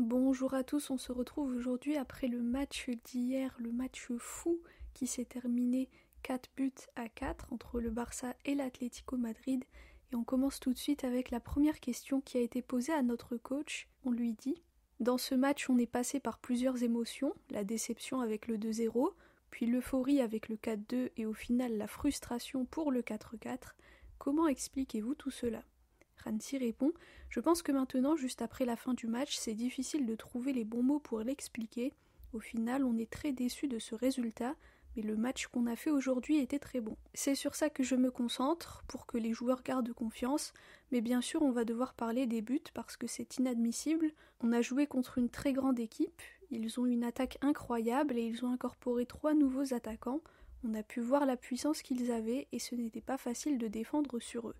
Bonjour à tous, on se retrouve aujourd'hui après le match d'hier, le match fou qui s'est terminé 4-4 entre le Barça et l'Atlético Madrid. Et on commence tout de suite avec la première question qui a été posée à notre coach. On lui dit: dans ce match, on est passé par plusieurs émotions, la déception avec le 2-0, puis l'euphorie avec le 4-2 et au final la frustration pour le 4-4. Comment expliquez-vous tout cela? Rancy répond: je pense que maintenant, juste après la fin du match, c'est difficile de trouver les bons mots pour l'expliquer. Au final, on est très déçu de ce résultat, mais le match qu'on a fait aujourd'hui était très bon. C'est sur ça que je me concentre, pour que les joueurs gardent confiance, mais bien sûr on va devoir parler des buts parce que c'est inadmissible. On a joué contre une très grande équipe, ils ont une attaque incroyable et ils ont incorporé 3 nouveaux attaquants. On a pu voir la puissance qu'ils avaient et ce n'était pas facile de défendre sur eux.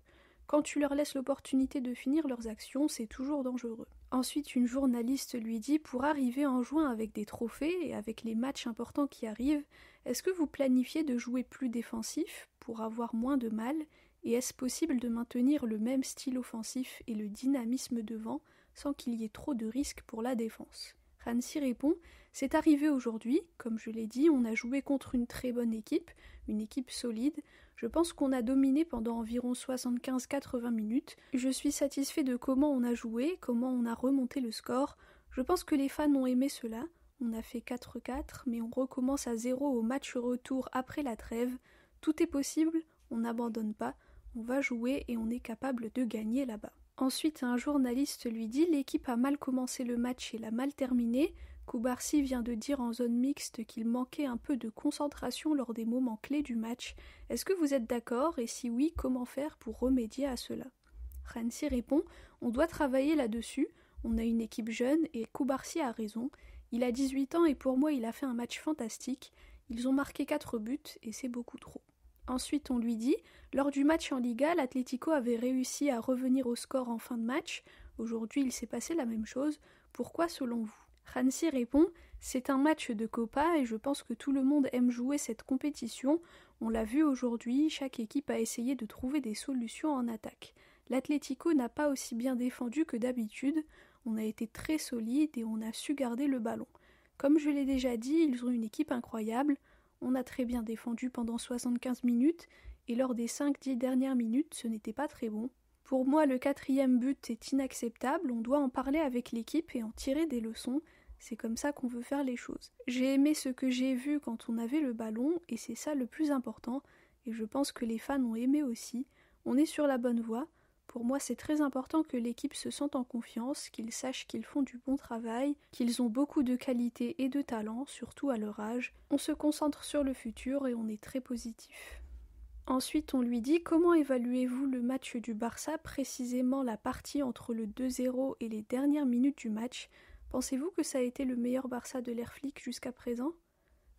Quand tu leur laisses l'opportunité de finir leurs actions, c'est toujours dangereux. Ensuite, une journaliste lui dit: pour arriver en juin avec des trophées et avec les matchs importants qui arrivent, est-ce que vous planifiez de jouer plus défensif pour avoir moins de mal? Et est-ce possible de maintenir le même style offensif et le dynamisme devant sans qu'il y ait trop de risques pour la défense? Rancy répond: c'est arrivé aujourd'hui, comme je l'ai dit, on a joué contre une très bonne équipe, une équipe solide. Je pense qu'on a dominé pendant environ 75-80 minutes. Je suis satisfait de comment on a joué, comment on a remonté le score. Je pense que les fans ont aimé cela. On a fait 4-4, mais on recommence à 0 au match retour après la trêve. Tout est possible, on n'abandonne pas, on va jouer et on est capable de gagner là-bas. Ensuite, un journaliste lui dit: l'équipe a mal commencé le match et l'a mal terminé. Cubarsí vient de dire en zone mixte qu'il manquait un peu de concentration lors des moments clés du match. Est-ce que vous êtes d'accord et si oui, comment faire pour remédier à cela? Rancy répond: on doit travailler là-dessus, on a une équipe jeune et Cubarsí a raison. Il a 18 ans et pour moi il a fait un match fantastique. Ils ont marqué 4 buts et c'est beaucoup trop. Ensuite on lui dit: lors du match en Liga, l'Atlético avait réussi à revenir au score en fin de match. Aujourd'hui il s'est passé la même chose. Pourquoi selon vous? Rancy répond: c'est un match de Copa et je pense que tout le monde aime jouer cette compétition. On l'a vu aujourd'hui, chaque équipe a essayé de trouver des solutions en attaque. L'Atlético n'a pas aussi bien défendu que d'habitude, on a été très solide et on a su garder le ballon. Comme je l'ai déjà dit, ils ont une équipe incroyable, on a très bien défendu pendant 75 minutes et lors des 5-10 dernières minutes, ce n'était pas très bon. Pour moi, le 4e but est inacceptable, on doit en parler avec l'équipe et en tirer des leçons. C'est comme ça qu'on veut faire les choses. J'ai aimé ce que j'ai vu quand on avait le ballon et c'est ça le plus important et je pense que les fans ont aimé aussi. On est sur la bonne voie. Pour moi, c'est très important que l'équipe se sente en confiance, qu'ils sachent qu'ils font du bon travail, qu'ils ont beaucoup de qualité et de talent, surtout à leur âge. On se concentre sur le futur et on est très positif. Ensuite, on lui dit: comment évaluez-vous le match du Barça, précisément la partie entre le 2-0 et les dernières minutes du match? Pensez-vous que ça a été le meilleur Barça de l'ère flic jusqu'à présent?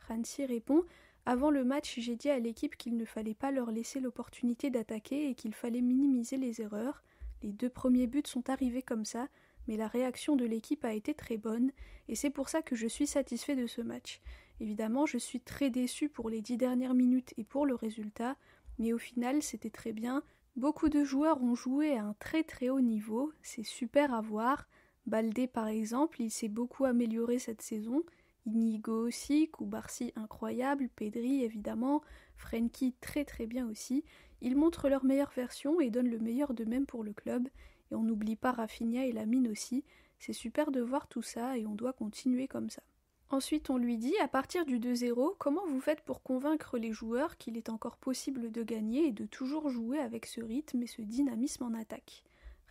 Rancy répond: avant le match, j'ai dit à l'équipe qu'il ne fallait pas leur laisser l'opportunité d'attaquer et qu'il fallait minimiser les erreurs. Les 2 premiers buts sont arrivés comme ça, mais la réaction de l'équipe a été très bonne et c'est pour ça que je suis satisfait de ce match. Évidemment, je suis très déçu pour les 10 dernières minutes et pour le résultat, mais au final, c'était très bien. Beaucoup de joueurs ont joué à un très très haut niveau, c'est super à voir. Baldé par exemple, il s'est beaucoup amélioré cette saison. Inigo aussi, Cubarsí incroyable, Pedri évidemment, Frenkie très très bien aussi. Ils montrent leur meilleure version et donnent le meilleur d'eux-mêmes pour le club. Et on n'oublie pas Rafinha et Lamine aussi. C'est super de voir tout ça et on doit continuer comme ça. Ensuite, on lui dit: à partir du 2-0, comment vous faites pour convaincre les joueurs qu'il est encore possible de gagner et de toujours jouer avec ce rythme et ce dynamisme en attaque?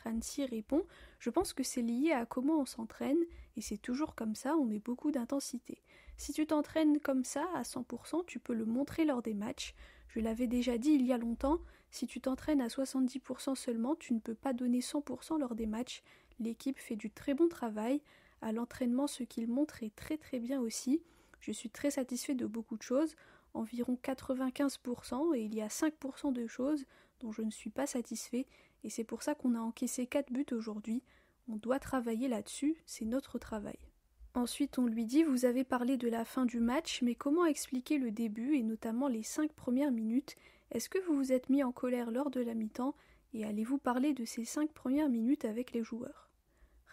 Rancy répond: je pense que c'est lié à comment on s'entraîne et c'est toujours comme ça, on met beaucoup d'intensité. Si tu t'entraînes comme ça à 100%, tu peux le montrer lors des matchs. Je l'avais déjà dit il y a longtemps, si tu t'entraînes à 70% seulement, tu ne peux pas donner 100% lors des matchs. L'équipe fait du très bon travail. À l'entraînement, ce qu'il montre est très très bien aussi. Je suis très satisfait de beaucoup de choses, environ 95%, et il y a 5% de choses dont je ne suis pas satisfait, et c'est pour ça qu'on a encaissé 4 buts aujourd'hui. On doit travailler là-dessus, c'est notre travail. Ensuite, on lui dit: vous avez parlé de la fin du match, mais comment expliquer le début, et notamment les 5 premières minutes? Est-ce que vous vous êtes mis en colère lors de la mi-temps, et allez-vous parler de ces 5 premières minutes avec les joueurs?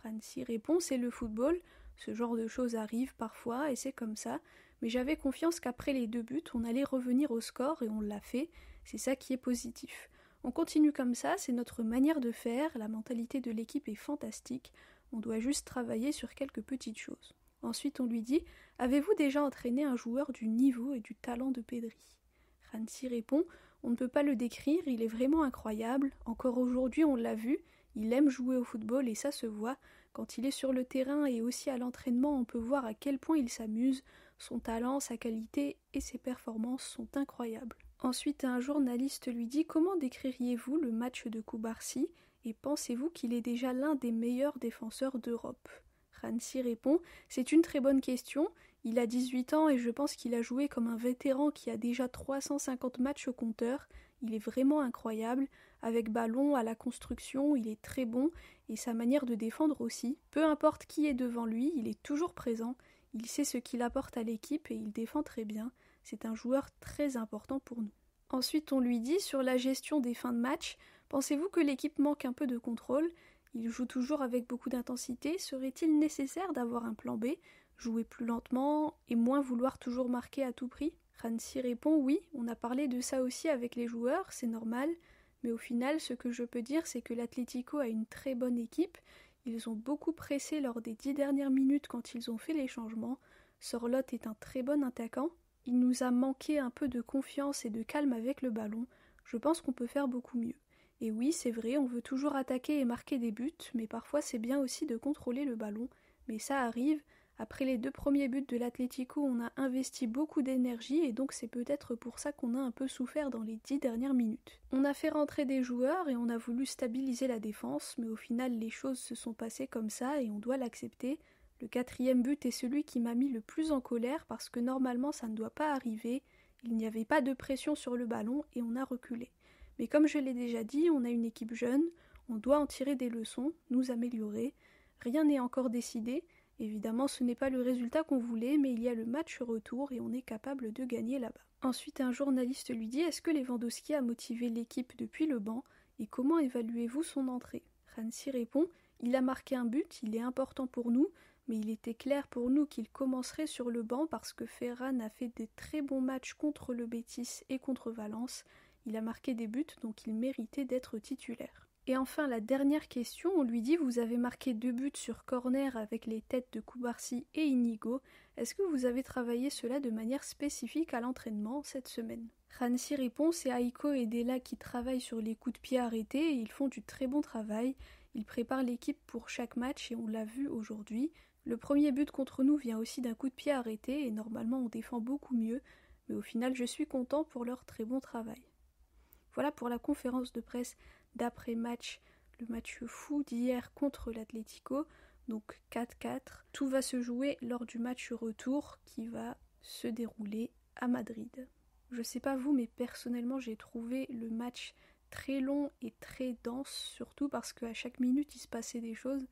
Hansi répond, c'est le football, ce genre de choses arrive parfois et c'est comme ça, mais j'avais confiance qu'après les 2 buts, on allait revenir au score et on l'a fait, c'est ça qui est positif. On continue comme ça, c'est notre manière de faire, la mentalité de l'équipe est fantastique, on doit juste travailler sur quelques petites choses. Ensuite on lui dit, avez-vous déjà entraîné un joueur du niveau et du talent de Pedri ? Hansi répond, on ne peut pas le décrire, il est vraiment incroyable, encore aujourd'hui on l'a vu, il aime jouer au football et ça se voit, quand il est sur le terrain et aussi à l'entraînement on peut voir à quel point il s'amuse, son talent, sa qualité et ses performances sont incroyables. Ensuite un journaliste lui dit, comment décririez-vous le match de Cubarsí et pensez-vous qu'il est déjà l'un des meilleurs défenseurs d'Europe ? Hansi répond, c'est une très bonne question, il a 18 ans et je pense qu'il a joué comme un vétéran qui a déjà 350 matchs au compteur, il est vraiment incroyable, avec ballon, à la construction, il est très bon et sa manière de défendre aussi, peu importe qui est devant lui, il est toujours présent, il sait ce qu'il apporte à l'équipe et il défend très bien, c'est un joueur très important pour nous. Ensuite on lui dit, sur la gestion des fins de match, pensez-vous que l'équipe manque un peu de contrôle ? Il joue toujours avec beaucoup d'intensité, serait-il nécessaire d'avoir un plan B, jouer plus lentement et moins vouloir toujours marquer à tout prix ? Hansi répond oui, on a parlé de ça aussi avec les joueurs, c'est normal, mais au final ce que je peux dire c'est que l'Atlético a une très bonne équipe, ils ont beaucoup pressé lors des 10 dernières minutes quand ils ont fait les changements, Sorloth est un très bon attaquant, il nous a manqué un peu de confiance et de calme avec le ballon, je pense qu'on peut faire beaucoup mieux. Et oui, c'est vrai, on veut toujours attaquer et marquer des buts, mais parfois c'est bien aussi de contrôler le ballon. Mais ça arrive, après les 2 premiers buts de l'Atlético, on a investi beaucoup d'énergie et donc c'est peut-être pour ça qu'on a un peu souffert dans les 10 dernières minutes. On a fait rentrer des joueurs et on a voulu stabiliser la défense, mais au final les choses se sont passées comme ça et on doit l'accepter. Le 4e but est celui qui m'a mis le plus en colère parce que normalement ça ne doit pas arriver, il n'y avait pas de pression sur le ballon et on a reculé. Mais comme je l'ai déjà dit, on a une équipe jeune, on doit en tirer des leçons, nous améliorer. Rien n'est encore décidé, évidemment ce n'est pas le résultat qu'on voulait, mais il y a le match retour et on est capable de gagner là-bas. Ensuite un journaliste lui dit, est-ce que Lewandowski a motivé l'équipe depuis le banc et comment évaluez-vous son entrée ? Hansi répond, il a marqué un but, il est important pour nous, mais il était clair pour nous qu'il commencerait sur le banc parce que Ferran a fait des très bons matchs contre le Betis et contre Valence. Il a marqué des buts, donc il méritait d'être titulaire. Et enfin, la dernière question, on lui dit, vous avez marqué 2 buts sur corner avec les têtes de Cubarsí et Inigo. Est-ce que vous avez travaillé cela de manière spécifique à l'entraînement cette semaine ? Hansi répond, c'est Aiko et Della qui travaillent sur les coups de pied arrêtés et ils font du très bon travail. Ils préparent l'équipe pour chaque match et on l'a vu aujourd'hui. Le premier but contre nous vient aussi d'un coup de pied arrêté et normalement on défend beaucoup mieux, mais au final je suis content pour leur très bon travail. Voilà pour la conférence de presse d'après-match, le match fou d'hier contre l'Atlético, donc 4-4. Tout va se jouer lors du match retour qui va se dérouler à Madrid. Je sais pas vous, mais personnellement j'ai trouvé le match très long et très dense, surtout parce qu'à chaque minute il se passait des choses,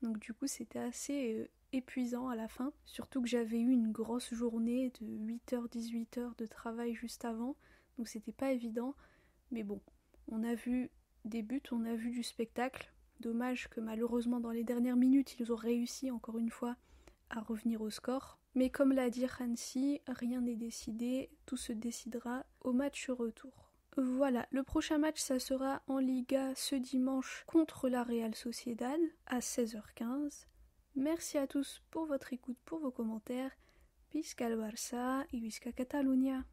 donc du coup c'était assez épuisant à la fin, surtout que j'avais eu une grosse journée de 8h-18h de travail juste avant, donc c'était pas évident. Mais bon, on a vu des buts, on a vu du spectacle. Dommage que malheureusement dans les dernières minutes, ils ont réussi encore une fois à revenir au score. Mais comme l'a dit Hansi, rien n'est décidé, tout se décidera au match retour. Voilà, le prochain match ça sera en Liga ce dimanche contre la Real Sociedad à 16h15. Merci à tous pour votre écoute, pour vos commentaires. Visca el Barça et Visca Catalunya.